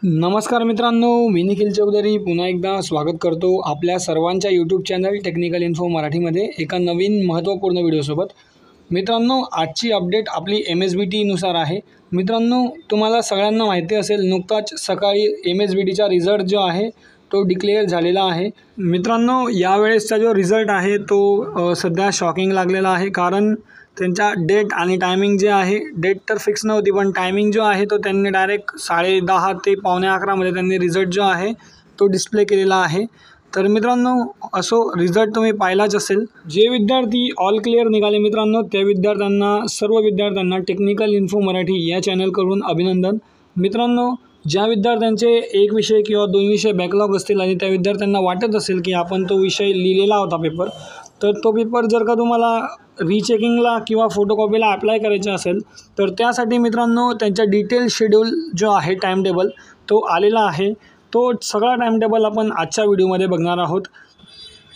नमस्कार मित्रांनो, मी निखिल चौधरी पुन्हा एकदा स्वागत करतो आपल्या सर्वांच्या यूट्यूब चॅनल टेक्निकल इन्फो मराठीमध्ये एका नवीन महत्त्वपूर्ण व्हिडिओसोबत। मित्रांनो, आजची अपडेट आपली MSBTनुसार आहे। मित्रांनो, तुम्हाला सगळ्यांना माहिती असेल नुकताच सकाळी MSBTचा रिझल्ट जो आहे तो डिक्लेअर झालेला आहे। मित्रांनो, यावेळेसचा जो रिझल्ट आहे तो सध्या शॉकिंग लागलेला आहे, कारण त्यांचा डेट आणि टायमिंग जे आहे, डेट तर फिक्स नव्हती पण टायमिंग जो आहे तो त्यांनी डायरेक्ट 10:30 ते 11:45 मध्ये त्यांनी रिझल्ट जो आहे तो डिस्प्ले केलेला आहे। तर मित्रांनो, असो रिझल्ट तुम्ही पाहिलाच असेल। जे विद्यार्थी ऑल क्लिअर निघाले मित्रांनो, त्या विद्यार्थ्यांना सर्व विद्यार्थ्यांना टेक्निकल इन्फो मराठी या चॅनल कडून अभिनंदन। मित्रांनो, ज्या विद्यार्थ्यांचे एक विषय किंवा दोन विषय बॅकलॉग असतील आणि त्या विद्यार्थ्यांना वाटत असेल की आपण तो विषय लिहिलेला होता पेपर, तर तो पेपर जर का तुम्हाला रीचेकिंगला किंवा फोटोकॉपीला अप्लाय करायचा असेल तर त्यासाठी मित्रांनो त्यांचा डिटेल शेड्यूल जो आहे टाइम टेबल तो आलेला आहे। तो सगळा टाइम टेबल आपण आजच्या व्हिडिओमध्ये बघणार आहोत।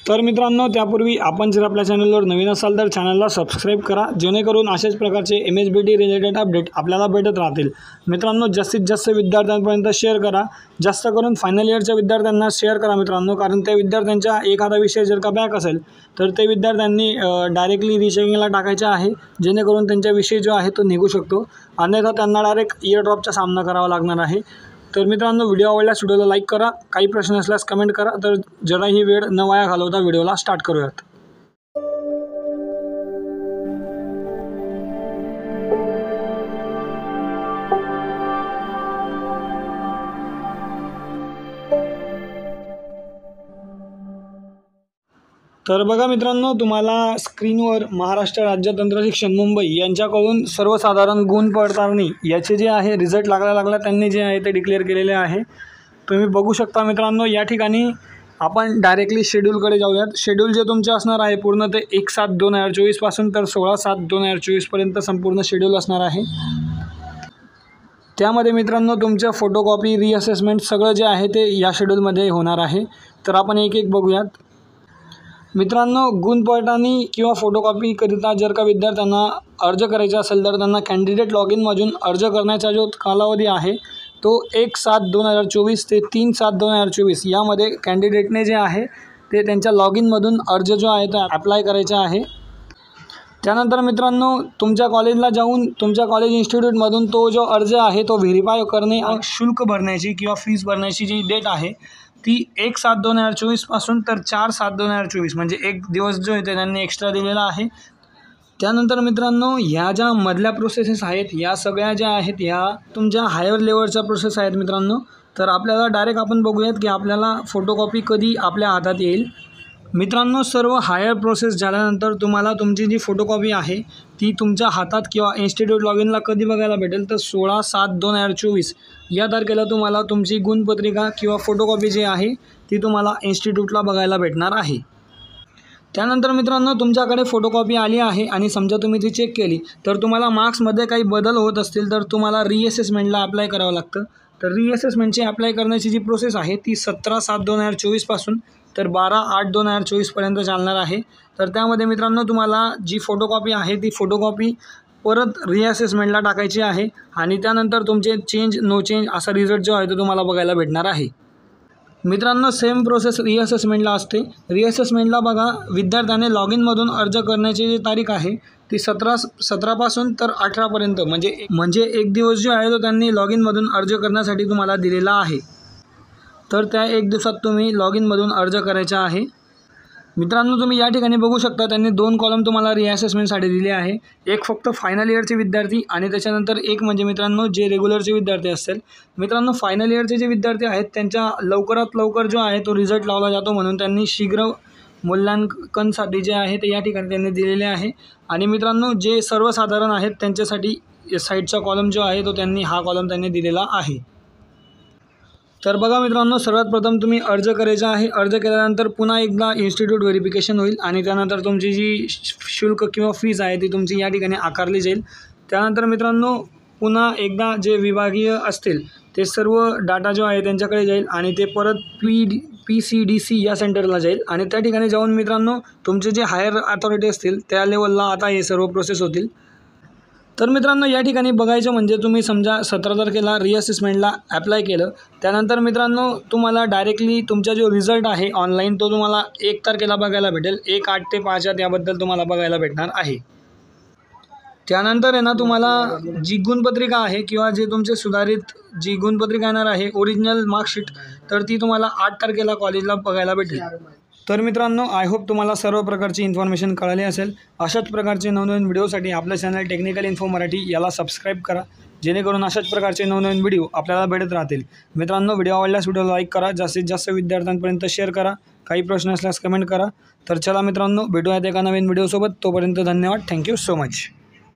तर मित्रांनो, त्यापूर्वी आपण जर आपल्या चॅनलवर नवीन असाल तर चॅनलला सबस्क्राइब करा, जेणेकरून अशाच प्रकारचे MSBT रिलेटेड अपडेट आपल्याला भेटत राहतील। मित्रांनो, जास्तीत जास्त विद्यार्थ्यांपर्यंत शेअर करा, जास्त करून फायनल इयरच्या विद्यार्थ्यांना शेअर करा मित्रांनो, कारण त्या विद्यार्थ्यांचा एखादा विषय जर का बॅक असेल तर ते विद्यार्थ्यांनी डायरेक्टली रिचेकिंगला टाकायचे आहे, जेणेकरून त्यांचा विषय जो आहे तो निघू शकतो, अन्यथा त्यांना डायरेक्ट इयर ड्रॉपचा सामना करावा लागणार आहे। तर मित्रांनो, व्हिडिओ आवडल्यास व्हिडिओला लाईक करा, काही प्रश्न असल्यास कमेंट करा। तर जराही वेळ न वाया घालवता व्हिडिओला स्टार्ट करूयात। तर बघा मित्रांनो, तुम्हाला स्क्रीनवर महाराष्ट्र राज्य तंत्र शिक्षण मुंबई यांच्याकडून सर्वसाधारण गुण पडताळणी याचे जे आहे रिझल्ट लागला त्यांनी जे आहे ते डिक्लेअर केलेले आहे। तुम्ही बघू शकता मित्रांनो, या ठिकाणी आपण डायरेक्टली शेड्यूलकडे जाऊयात। शेड्यूल जे तुमचे असणार आहे पूर्ण ते 1/7/2024 पासून तर 16/7/2024 पर्यंत संपूर्ण शेड्यूल असणार आहे। त्यामध्ये मित्रांनो तुमच्या फोटोकॉपी रीअसेसमेंट सगळं जे आहे ते या शेड्यूलमध्ये होणार आहे। तर आपण एक एक बघूयात। मित्रांनो, गुण पडताळणी किंवा फोटोकॉपीकरिता जर का विद्यार्थ्यांना अर्ज करायचा असेल तर त्यांना कॅन्डिडेट लॉग इनमधून अर्ज करण्याचा जो कालावधी आहे तो 1/7/2024 ते 3/7/2024 यामध्ये कॅन्डिडेटने जे आहे ते त्यांच्या लॉग इनमधून अर्ज जो आहे तो अप्लाय करायचा आहे। त्यानंतर मित्रांनो, तुमच्या कॉलेजला जाऊन तुमच्या कॉलेज इन्स्टिट्यूटमधून तो जो अर्ज आहे तो व्हेरीफाय करणे आणि शुल्क भरण्याची किंवा फीस भरण्याची जी डेट आहे ती 1/7/2024 पासून तर 4/7/2024 म्हणजे एक दिवस जो आहे ते त्यांनी एक्स्ट्रा दिलेला आहे। त्यानंतर मित्रांनो, ह्या ज्या मधल्या प्रोसेसेस आहेत या सगळ्या ज्या आहेत ह्या तुमच्या हायर लेवलच्या प्रोसेस आहेत मित्रांनो। तर आपल्याला डायरेक्ट आपण बघूयात की आपल्याला फोटोकॉपी कधी आपल्या हातात येईल। मित्रांनो, सर्व हायर प्रोसेस झाल्यानंतर तुम्हाला तुमची जी फोटोकॉपी आहे ती तुमच्या हातात किंवा इन्स्टिट्यूट लॉग इनला कधी बघायला भेटेल तर 16/7/2024 या तारखेला तुम्हाला तुमची गुणपत्रिका किंवा फोटोकॉपी जी आहे ती तुम्हाला इन्स्टिट्यूटला बघायला भेटणार आहे। त्यानंतर मित्रांनो, तुमच्याकडे फोटोकॉपी आली आहे आणि समजा तुम्ही ती चेक केली तर तुम्हाला मार्क्समध्ये काही बदल होत असतील तर तुम्हाला रीअसेसमेंटला अप्लाय करावं लागतं। तर रीअसेसमेंटची अप्लाय करण्याची जी प्रोसेस आहे ती 17/7/2024 पासून तर 12/8/2024 पर्यंत चालणार आहे। तर त्यामध्ये मित्रांनो तुम्हाला जी फोटोकॉपी आहे ती फोटोकॉपी परत रीअसेसमेंटला टाकायची आहे आणि त्यानंतर तुमचे चेंज नो चेंज असा रिझल्ट जो आहे तो तुम्हाला बघायला भेटणार आहे। मित्रांनो, सेम प्रोसेस रीअसेसमेंटला असते। रीअसेसमेंटला बघा, विद्यार्थ्याने लॉग इनमधून अर्ज करण्याची जी तारीख आहे ती 17 पासून तर 18 पर्यंत म्हणजे एक दिवस जो आहे तो त्यांनी लॉग इनमधून अर्ज करण्यासाठी तुम्हाला दिलेला आहे। तर त्या एक दिवसात तुम्ही लॉग इनमधून अर्ज करायचा आहे। मित्रांनो, तुम्ही या ठिकाणी बघू शकता त्यांनी 2 कॉलम तुम्हाला रीअसेसमेंटसाठी दिले आहे। एक फक्त फायनल इयरचे विद्यार्थी आणि त्याच्यानंतर एक म्हणजे मित्रांनो जे रेग्युलरचे विद्यार्थी असतील। मित्रांनो, फायनल इयरचे जे विद्यार्थी आहेत त्यांच्या लवकरात लवकर जो आहे तो रिझल्ट लावला जातो, म्हणून त्यांनी शीघ्र मूल्यांकनसाठी जे आहे ते या ठिकाणी त्यांनी दिलेले आहे। आणि मित्रांनो, जे सर्वसाधारण आहेत त्यांच्यासाठी साईडचा कॉलम जो आहे तो हा कॉलम त्यांनी दिलेला आहे। तर बघा मित्रांनो, सर्वात प्रथम तुम्ही अर्ज करायचा आहे। अर्ज केल्यानंतर पुन्हा एकदा इन्स्टिट्यूट व्हेरिफिकेशन होईल आणि त्यानंतर तुमची जी शुल्क किंवा फीज आहे ती तुमची या ठिकाणी आकारली जाईल। त्यानंतर मित्रांनो, पुन्हा एकदा जे विभागीय असतील ते सर्व डाटा जो आहे त्यांच्याकडे जाईल आणि ते परत PCDC या सेंटरला जाईल आणि त्या ठिकाणी जाऊन मित्रांनो तुमचे जे हायर अथॉरिटी असतील त्या लेवलला आता हे सर्व प्रोसेस होतील। तर मित्रांनो या ठिकाणी बघायचं म्हणजे तुम्ही समजा 17 तारखेला रिअसेसमेंटला ॲप्लाय केलं, त्यानंतर मित्रांनो तुम्हाला डायरेक्टली तुमचा जो रिझल्ट आहे ऑनलाईन तो तुम्हाला 1 तारखेला बघायला भेटेल. 1, 8 ते 5 याबद्दल तुम्हाला बघायला भेटणार आहे. त्यानंतर आहे ना तुम्हाला जी गुणपत्रिका आहे किंवा जे तुमचे सुधारित जी गुणपत्रिका येणार आहे ओरिजिनल मार्कशीट, तर ती तुम्हाला 8 तारखेला कॉलेजला बघायला भेटेल. तर मित्रांनो आय होप तुम्हाला सर्व प्रकारची इन्फॉर्मेशन कळाली असेल. अशाच प्रकारचे नवनवीन व्हिडिओसाठी आपलं चॅनल टेक्निकल इन्फो मराठी याला सबस्क्राईब करा, जेणेकरून अशाच प्रकारचे नवनवीन व्हिडिओ आपल्याला भेटत राहतील. मित्रांनो व्हिडिओ आवडल्यास व्हिडिओला लाईक करा, जास्तीत जास्त विद्यार्थ्यांपर्यंत शेअर करा, काही प्रश्न असल्यास कमेंट करा. तर चला मित्रांनो भेटूयात एका नवीन व्हिडिओसोबत. तोपर्यंत धन्यवाद. Thank you so much.